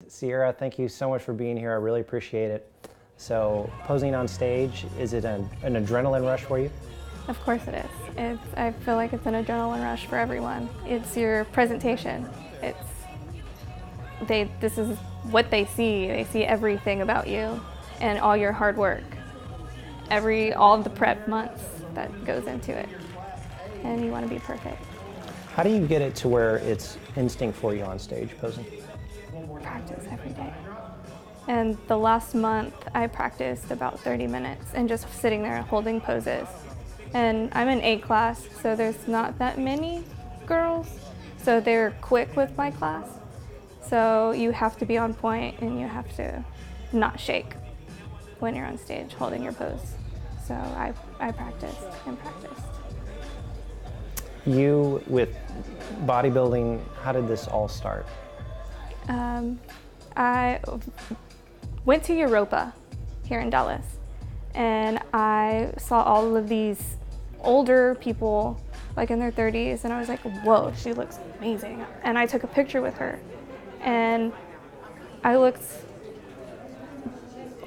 Ciara, thank you so much for being here. I really appreciate it. So, posing on stage, is it an adrenaline rush for you? Of course it is. I feel like it's an adrenaline rush for everyone. It's your presentation. This is what they see. They see everything about you and all your hard work. All of the prep months that goes into it. And you want to be perfect. How do you get it to where it's instinct for you on stage posing? Practice every day. And the last month I practiced about 30 minutes and just sitting there holding poses. And I'm in A class, so there's not that many girls, so they're quick with my class. So you have to be on point and you have to not shake when you're on stage holding your pose. So I practiced and practiced. You, with bodybuilding, how did this all start? I went to Europa here in Dallas, and I saw all of these older people like in their 30s, and I was like, whoa, she looks amazing. And I took a picture with her, and I looked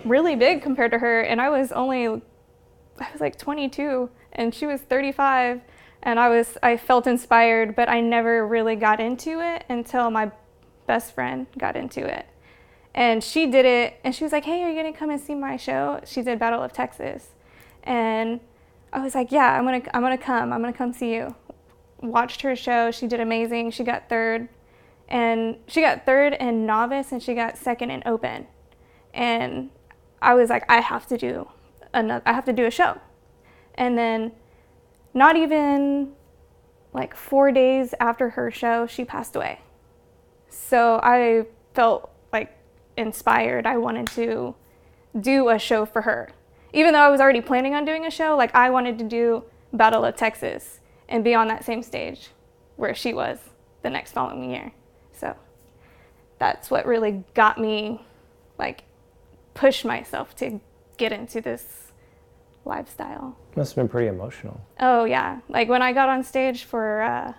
really big compared to her, and I was like 22 and she was 35, and I felt inspired, but I never really got into it until my best friend got into it. And she did it, and she was like, hey, are you gonna come and see my show? She did Battle of Texas. And I was like, yeah, I'm gonna come see you. Watched her show, she did amazing. She got third in novice, and she got second in open. And I was like, I have to do a show. And then not even like 4 days after her show, she passed away. So I felt like inspired. I wanted to do a show for her. Even though I was already planning on doing a show, like I wanted to do Battle of Texas and be on that same stage where she was the next following year. So that's what really got me, like, push myself to get into this lifestyle. Must have been pretty emotional. Oh yeah, like when I got on stage for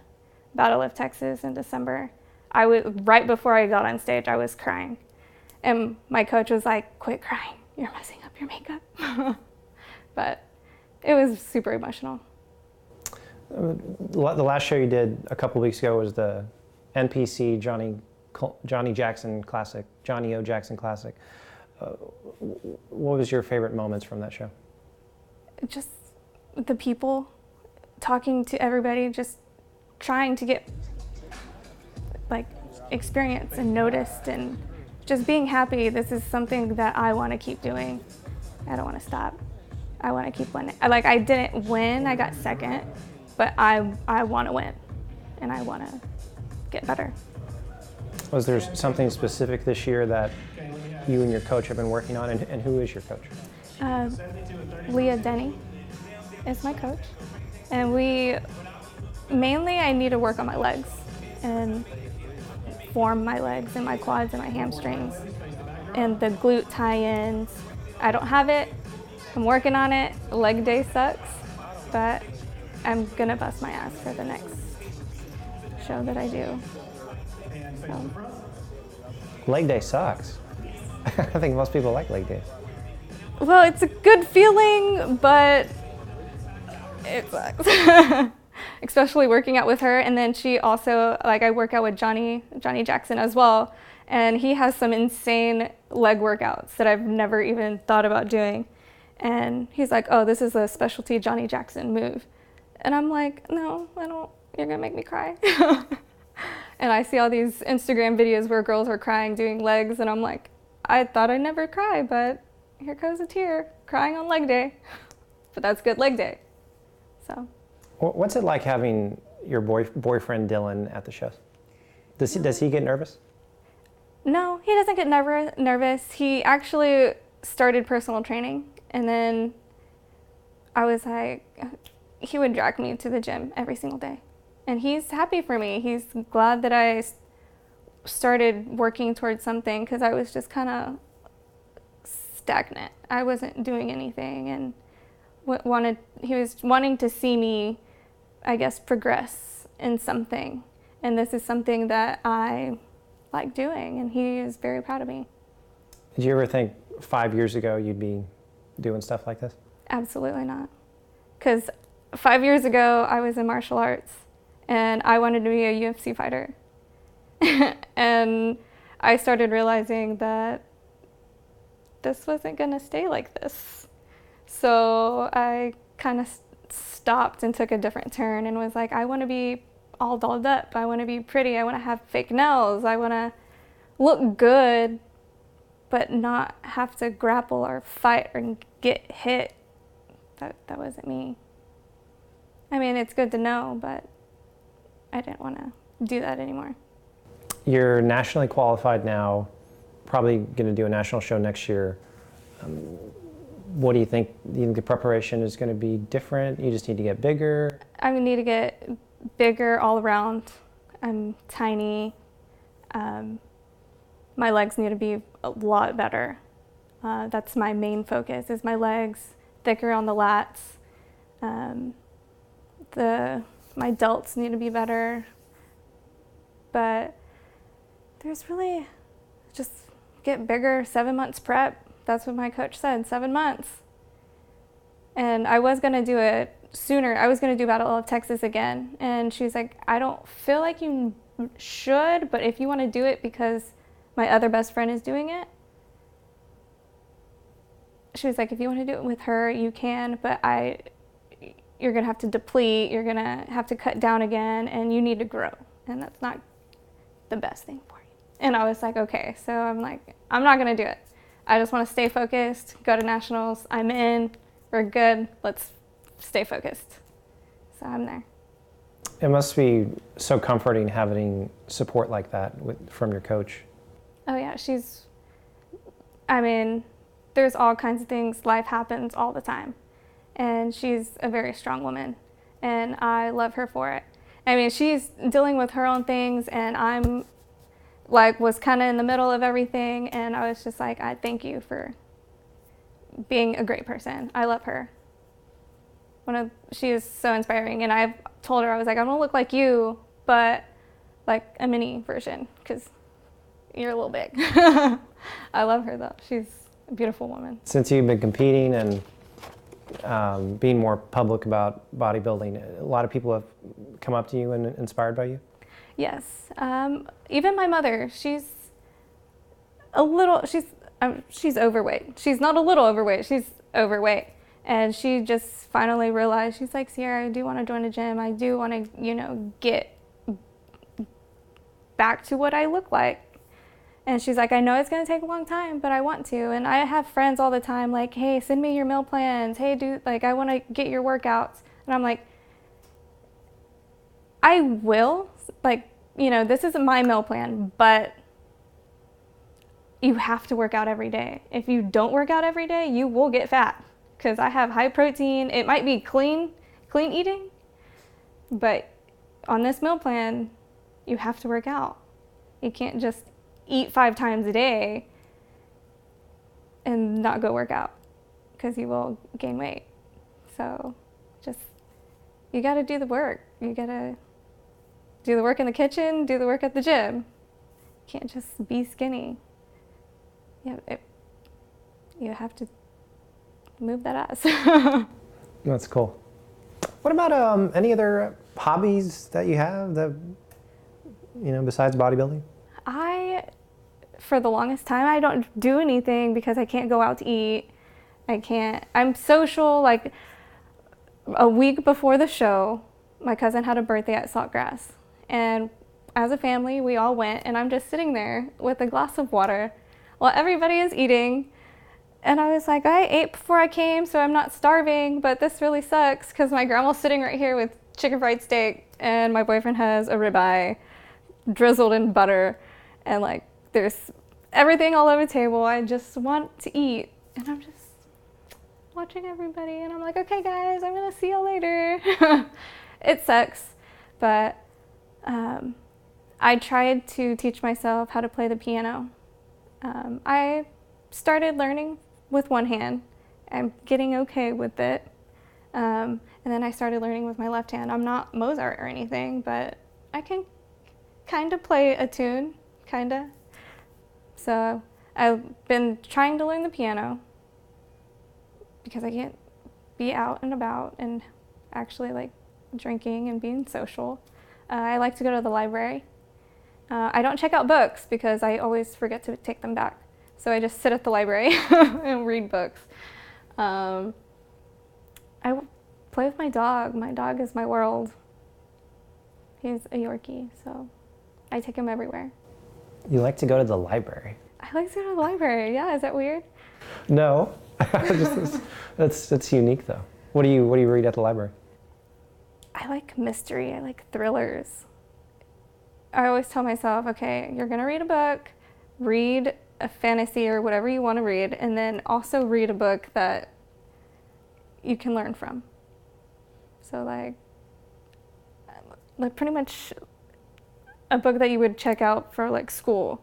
Battle of Texas in December, right before I got on stage, I was crying. And my coach was like, quit crying, you're messing up your makeup. But it was super emotional. The last show you did a couple weeks ago was the NPC Johnny O. Jackson Classic. What was your favorite moments from that show? Just the people, talking to everybody, just trying to get like experience and noticed, and just being happy. This is something that I want to keep doing. I don't want to stop. I want to keep winning. I didn't win, I got second, but I want to win, and I want to get better. Was there something specific this year that you and your coach have been working on, and who is your coach? Leah Denny is my coach, and I need to work on my legs and form my legs and my quads and my hamstrings and the glute tie-ins. I don't have it. I'm working on it. Leg day sucks, but I'm gonna bust my ass for the next show that I do. So. Leg day sucks. I think most people like leg days. Well, it's a good feeling, but it sucks. Especially working out with her, and then she also, I work out with Johnny Jackson as well, and he has some insane leg workouts that I've never even thought about doing. And he's like, oh, this is a specialty Johnny Jackson move. And I'm like, no, I don't, you're gonna make me cry. And I see all these Instagram videos where girls are crying doing legs, and I'm like, I thought I'd never cry, but here goes a tear, crying on leg day. But that's good leg day, so. What's it like having your boyfriend Dylan at the shows? Does he get nervous? No, he doesn't get nervous. He actually started personal training, and then I was like, he would drag me to the gym every single day. And he's happy for me. He's glad that I started working towards something, because I was just kind of stagnant. I wasn't doing anything, and he was wanting to see me, I guess, progress in something. And this is something that I like doing, and he is very proud of me. Did you ever think 5 years ago you'd be doing stuff like this? Absolutely not. Because 5 years ago, I was in martial arts, and I wanted to be a UFC fighter. And I started realizing that this wasn't going to stay like this. So I kind of stopped and took a different turn and was like, I want to be all dolled up. I want to be pretty. I want to have fake nails. I want to look good, but not have to grapple or fight or get hit. That wasn't me. I mean, it's good to know, but I didn't want to do that anymore. You're nationally qualified now, probably going to do a national show next year. What do you think? Do you think the preparation is going to be different? You just need to get bigger? I need to get bigger all around. I'm tiny. My legs need to be a lot better. That's my main focus, is my legs, thicker on the lats. My delts need to be better. But there's really just get bigger, 7 months prep. That's what my coach said, 7 months. And I was going to do it sooner. I was going to do Battle of Texas again. And she was like, I don't feel like you should, but if you want to do it because my other best friend is doing it, she was like, if you want to do it with her, you can, but you're going to have to deplete, you're going to have to cut down again, and you need to grow. And that's not the best thing for you. And I was like, okay. So I'm like, I'm not going to do it. I just want to stay focused, go to nationals. I'm in, we're good. Let's stay focused. So I'm there. It must be so comforting having support like that from your coach. Oh yeah, there's all kinds of things. Life happens all the time. And she's a very strong woman. And I love her for it. I mean, she's dealing with her own things, and I'm was kind of in the middle of everything. And I was just like, I thank you for being a great person. I love her. She is so inspiring. And I've told her, I was like, I'm going to look like you, but like a mini version, because you're a little big. I love her though. She's a beautiful woman. Since you've been competing and being more public about bodybuilding, a lot of people have come up to you and inspired by you? Yes. Even my mother, she's overweight. She's not a little overweight, she's overweight. And she just finally realized, she's like, Ciara, I do want to join a gym. I do want to, get back to what I look like. And she's like, I know it's going to take a long time, but I want to. And I have friends all the time like, hey, send me your meal plans. Hey, I want to get your workouts. And I'm like, I will. This isn't my meal plan, but you have to work out every day. If you don't work out every day, you will get fat, because I have high protein. It might be clean eating, but on this meal plan, you have to work out. You can't just eat 5 times a day and not go work out, because you will gain weight. So you got to do the work. You got to do the work in the kitchen, do the work at the gym. You can't just be skinny. You have to move that ass. That's cool. What about any other hobbies that you have that, besides bodybuilding? For the longest time, I don't do anything because I can't go out to eat. I'm social. Like a week before the show, my cousin had a birthday at Saltgrass. And as a family, we all went, and I'm just sitting there with a glass of water while everybody is eating. And I was like, I ate before I came, so I'm not starving, but this really sucks because my grandma's sitting right here with chicken fried steak, and my boyfriend has a ribeye drizzled in butter, and there's everything all over the table. I just want to eat, and I'm just watching everybody, and I'm like, okay guys, I'm gonna see y'all later. It sucks, but I tried to teach myself how to play the piano. I started learning with one hand. I'm getting okay with it. And then I started learning with my left hand. I'm not Mozart or anything, but I can kind of play a tune, kinda. So I've been trying to learn the piano because I can't be out and about and actually like drinking and being social. I like to go to the library. I don't check out books because I always forget to take them back. So I just sit at the library and read books. I play with my dog. My dog is my world. He's a Yorkie, so I take him everywhere. You like to go to the library? I like to go to the library. Yeah, is that weird? No, that's unique though. What do you read at the library? I like mystery. I like thrillers. I always tell myself, okay, you're gonna read a book, read a fantasy or whatever you want to read, and then also read a book that you can learn from. So like pretty much a book that you would check out for like school.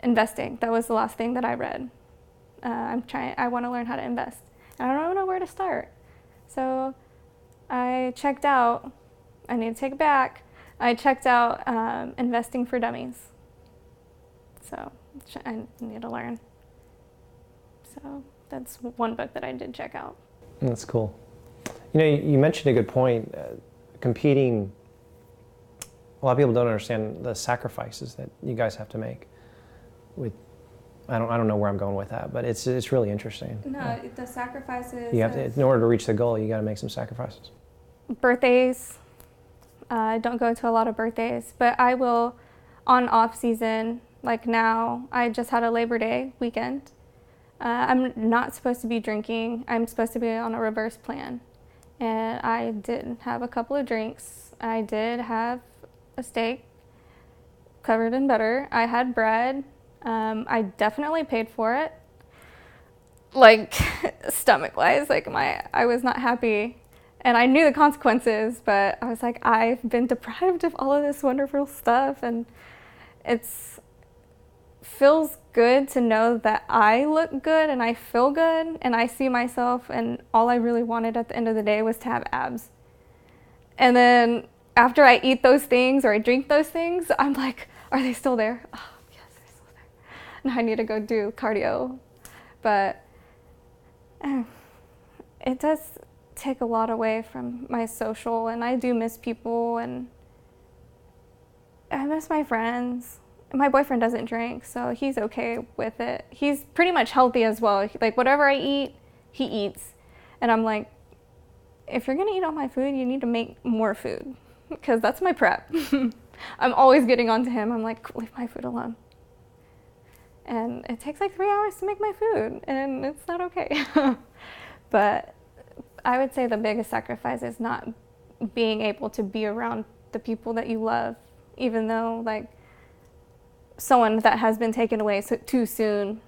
Investing, that was the last thing that I read. I want to learn how to invest. And I don't know where to start. So I checked out, I need to take it back, I checked out Investing for Dummies. So I need to learn. So that's one book that I did check out. That's cool. You know, you mentioned a good point. Competing, a lot of people don't understand the sacrifices that you guys have to make. I don't know where I'm going with that, but it's really interesting. No, the sacrifices. You have to, in order to reach the goal, you got to make some sacrifices. Birthdays. I don't go to a lot of birthdays, but I will on off season. Like now, I just had a Labor Day weekend. I'm not supposed to be drinking. I'm supposed to be on a reverse plan. And I did have a couple of drinks. I did have a steak covered in butter. I had bread. I definitely paid for it. Like stomach-wise, like I was not happy. And I knew the consequences, but I was like, I've been deprived of all of this wonderful stuff, and feels good to know that I look good and I feel good and I see myself, and all I really wanted at the end of the day was to have abs. And then after I eat those things or I drink those things, I'm like, are they still there? Oh, yes, they're still there. Now I need to go do cardio. But it does take a lot away from my social, and I do miss people, and I miss my friends. My boyfriend doesn't drink, so he's okay with it. He's pretty much healthy as well. Like whatever I eat, he eats. And I'm like, if you're gonna eat all my food, you need to make more food, because that's my prep. I'm always getting onto him. I'm like, leave my food alone. And it takes like 3 hours to make my food, and it's not okay. But I would say the biggest sacrifice is not being able to be around the people that you love, even though like someone that has been taken away too soon,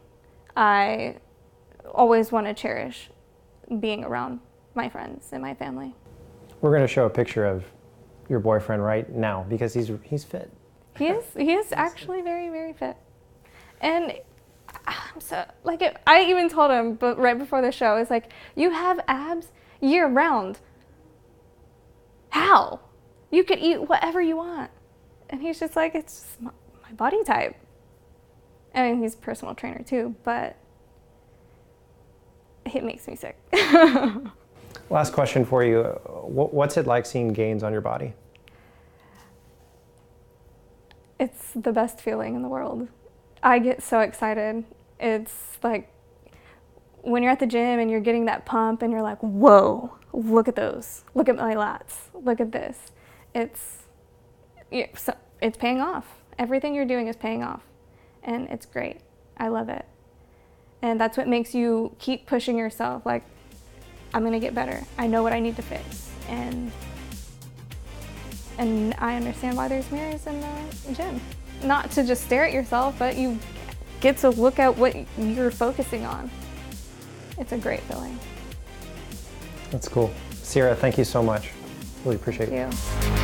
I always want to cherish being around my friends and my family. We're going to show a picture of your boyfriend right now because he's fit. He is actually very, very fit. And I'm so like I even told him, but right before the show, it's like, you have abs year round. How? You could eat whatever you want. And he's just like, it's just my body type. I mean, he's a personal trainer too, but it makes me sick. Last question for you. What's it like seeing gains on your body? It's the best feeling in the world. I get so excited. It's like when you're at the gym and you're getting that pump and you're like, whoa, look at those. Look at my lats. Look at this. It's paying off. Everything you're doing is paying off. And it's great. I love it. And that's what makes you keep pushing yourself. Like, I'm going to get better. I know what I need to fix. And I understand why there's mirrors in the gym. Not to just stare at yourself, but you get to look at what you're focusing on. It's a great feeling. That's cool. Ciara, thank you so much. Really appreciate it. Thank you.